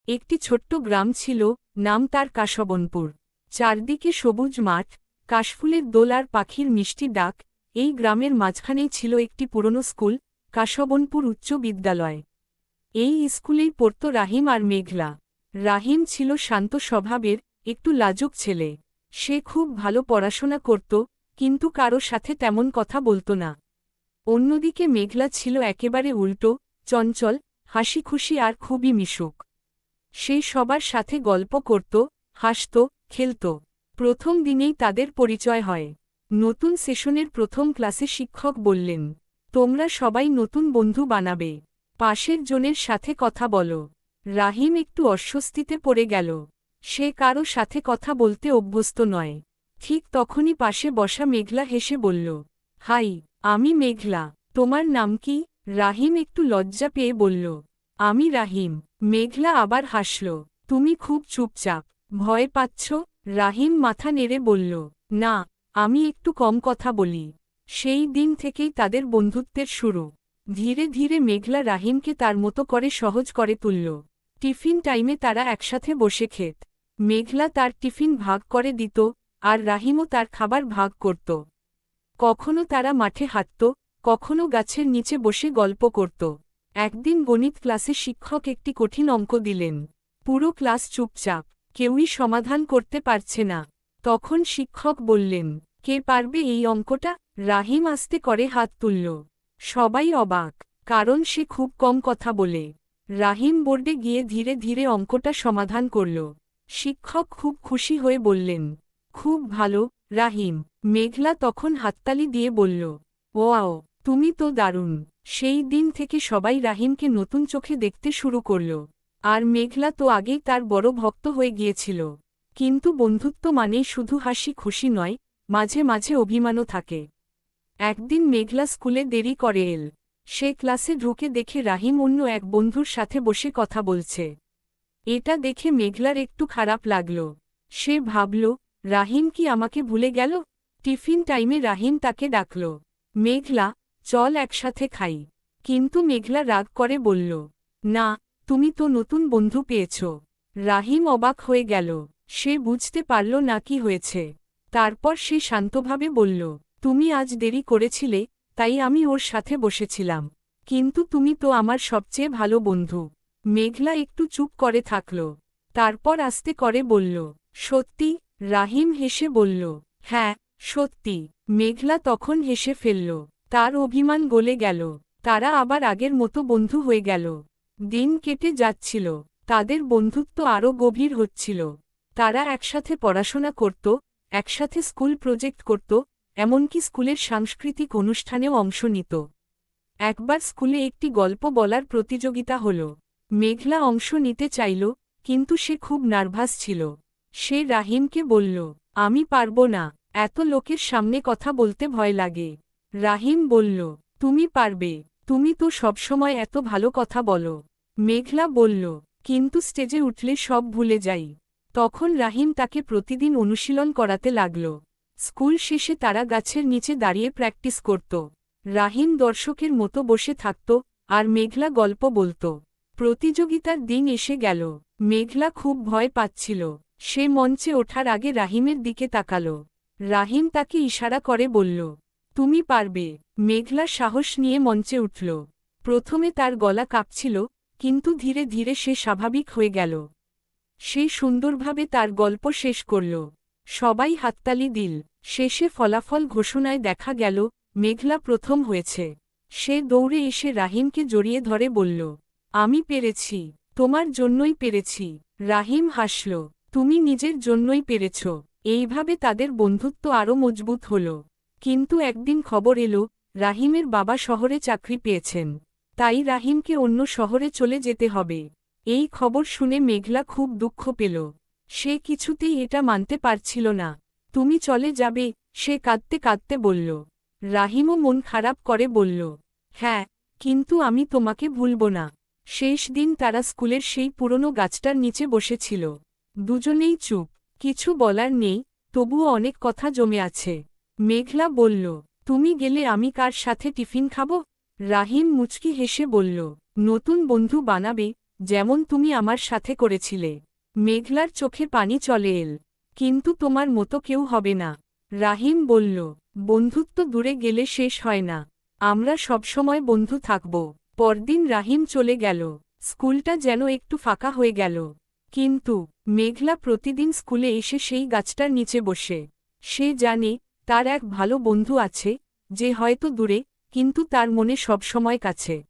একটি ছোট্ট গ্রাম ছিল, নাম তার কাশবনপুর। চারদিকে সবুজ মাঠ, কাশফুলের দোল আর পাখির মিষ্টি ডাক। এই গ্রামের মাঝখানেই ছিল একটি পুরনো স্কুল, কাশবনপুর উচ্চ বিদ্যালয়। এই স্কুলেই পড়ত রাহিম আর মেঘলা। রাহিম ছিল শান্ত স্বভাবের, একটু লাজুক ছেলে। সে খুব ভালো পড়াশোনা করত, কিন্তু কারো সাথে তেমন কথা বলত না। অন্যদিকে মেঘলা ছিল একেবারে উল্টো, চঞ্চল, হাসিখুশি আর খুবই মিশুক। সে সবার সাথে গল্প করত, হাসত, খেলত। প্রথম দিনেই তাদের পরিচয় হয়। নতুন সেশনের প্রথম ক্লাসে শিক্ষক বললেন, তোমরা সবাই নতুন বন্ধু বানাবে। পাশের জনের সাথে কথা বলো। রাহিম একটু অস্বস্তিতে পড়ে গেল। সে কারো সাথে কথা বলতে অভ্যস্ত নয়। ঠিক তখনই পাশে বসা মেঘলা হেসে বলল, হাই, আমি মেঘলা। তোমার নাম কি? রাহিম একটু লজ্জা পেয়ে বলল, আমি রাহিম। মেঘলা আবার হাসল, তুমি খুব চুপচাপ, ভয় পাচ্ছ? রাহিম মাথা নেড়ে বলল, না, আমি একটু কম কথা বলি। সেই দিন থেকেই তাদের বন্ধুত্বের শুরু। ধীরে ধীরে মেঘলা রাহিমকে তার মতো করে সহজ করে তুলল। টিফিন টাইমে তারা একসাথে বসে খেত। মেঘলা তার টিফিন ভাগ করে দিত, আর রাহিমও তার খাবার ভাগ করত। কখনো তারা মাঠে হাঁটত, কখনো গাছের নিচে বসে গল্প করত। একদিন গণিত ক্লাসে শিক্ষক একটি কঠিন অঙ্ক দিলেন। পুরো ক্লাস চুপচাপ, কেউই সমাধান করতে পারছে না। তখন শিক্ষক বললেন, কে পারবে এই অঙ্কটা? রাহিম আস্তে করে হাত তুলল। সবাই অবাক, কারণ সে খুব কম কথা বলে। রাহিম বোর্ডে গিয়ে ধীরে ধীরে অঙ্কটা সমাধান করল। শিক্ষক খুব খুশি হয়ে বললেন, খুব ভালো, রাহিম। মেঘলা তখন হাততালি দিয়ে বলল, ওয়াও, তুমি তো দারুণ। সেই দিন থেকে সবাই রাহিমকে নতুন চোখে দেখতে শুরু করল। আর মেঘলা তো আগেই তার বড় ভক্ত হয়ে গিয়েছিল। কিন্তু বন্ধুত্ব মানেই শুধু হাসি খুশি নয়, মাঝে মাঝে অভিমানও থাকে। একদিন মেঘলা স্কুলে দেরি করে এল। সে ক্লাসে ঢুকে দেখে রাহিম অন্য এক বন্ধুর সাথে বসে কথা বলছে। এটা দেখে মেঘলার একটু খারাপ লাগল। সে ভাবল, রাহিম কি আমাকে ভুলে গেল? টিফিন টাইমে রাহিম তাকে ডাকল, মেঘলা, চল একসাথে খাই। কিন্তু মেঘলা রাগ করে বলল, না, তুমি তো নতুন বন্ধু পেয়েছ। রাহিম অবাক হয়ে গেল। সে বুঝতে পারল না কি হয়েছে। তারপর সে শান্তভাবে বলল, তুমি আজ দেরি করেছিলে, তাই আমি ওর সাথে বসেছিলাম। কিন্তু তুমি তো আমার সবচেয়ে ভালো বন্ধু। মেঘলা একটু চুপ করে থাকল। তারপর আস্তে করে বলল, সত্যি? রাহিম হেসে বলল, হ্যাঁ, সত্যি। মেঘলা তখন হেসে ফেলল। তার অভিমান গলে গেল। তারা আবার আগের মতো বন্ধু হয়ে গেল। দিন কেটে যাচ্ছিল। তাদের বন্ধুত্ব আরও গভীর হচ্ছিল। তারা একসাথে পড়াশোনা করত, একসাথে স্কুল প্রজেক্ট করত, এমনকি স্কুলের সাংস্কৃতিক অনুষ্ঠানেও অংশ নিত। একবার স্কুলে একটি গল্প বলার প্রতিযোগিতা হল। মেঘলা অংশ নিতে চাইল, কিন্তু সে খুব নার্ভাস ছিল। সে রাহিমকে বলল, আমি পারব না, এত লোকের সামনে কথা বলতে ভয় লাগে। রাহিম বলল, তুমি পারবে, তুমি তো সবসময় এত ভালো কথা বলো। মেঘলা বলল, কিন্তু স্টেজে উঠলে সব ভুলে যাই। তখন রাহিম তাকে প্রতিদিন অনুশীলন করাতে লাগল। স্কুল শেষে তারা গাছের নিচে দাঁড়িয়ে প্র্যাকটিস করত। রাহিম দর্শকের মতো বসে থাকত, আর মেঘলা গল্প বলত। প্রতিযোগিতার দিন এসে গেল। মেঘলা খুব ভয় পাচ্ছিল। সে মঞ্চে ওঠার আগে রাহিমের দিকে তাকাল। রাহিম তাকে ইশারা করে বলল, তুমি পারবে। মেঘলা সাহস নিয়ে মঞ্চে উঠল। প্রথমে তার গলা কাঁপছিল, কিন্তু ধীরে ধীরে সে স্বাভাবিক হয়ে গেল। সে সুন্দরভাবে তার গল্প শেষ করল। সবাই হাততালি দিল। শেষে ফলাফল ঘোষণায় দেখা গেল, মেঘলা প্রথম হয়েছে। সে দৌড়ে এসে রাহিমকে জড়িয়ে ধরে বলল, আমি পেরেছি, তোমার জন্যই পেরেছি। রাহিম হাসল, তুমি নিজের জন্যই পেরেছ। এইভাবে তাদের বন্ধুত্ব আরও মজবুত হল। কিন্তু একদিন খবর এলো, রাহিমের বাবা শহরে চাকরি পেয়েছেন। তাই রাহিমকে অন্য শহরে চলে যেতে হবে। এই খবর শুনে মেঘলা খুব দুঃখ পেল। সে কিছুতেই এটা মানতে পারছিল না। তুমি চলে যাবে? সে কাঁদতে কাঁদতে বলল। রাহিমও মন খারাপ করে বলল, হ্যাঁ, কিন্তু আমি তোমাকে ভুলব না। শেষ দিন তারা স্কুলের সেই পুরনো গাছটার নিচে বসেছিল। দুজনেই চুপ, কিছু বলার নেই, তবুও অনেক কথা জমে আছে। মেঘলা বলল, তুমি গেলে আমি কার সাথে টিফিন খাব? রাহিম মুচকি হেসে বলল, নতুন বন্ধু বানাবে, যেমন তুমি আমার সাথে করেছিলে। মেঘলার চোখে পানি চলে এল। কিন্তু তোমার মতো কেউ হবে না। রাহিম বলল, বন্ধুত্ব দূরে গেলে শেষ হয় না। আমরা সবসময় বন্ধু থাকব। পরদিন রাহিম চলে গেল। স্কুলটা যেন একটু ফাঁকা হয়ে গেল। কিন্তু মেঘলা প্রতিদিন স্কুলে এসে সেই গাছটার নিচে বসে। সে জানে তার এক ভালো বন্ধু আছে, যে হয়তো দূরে, কিন্তু তার মনে সবসময় কাছে।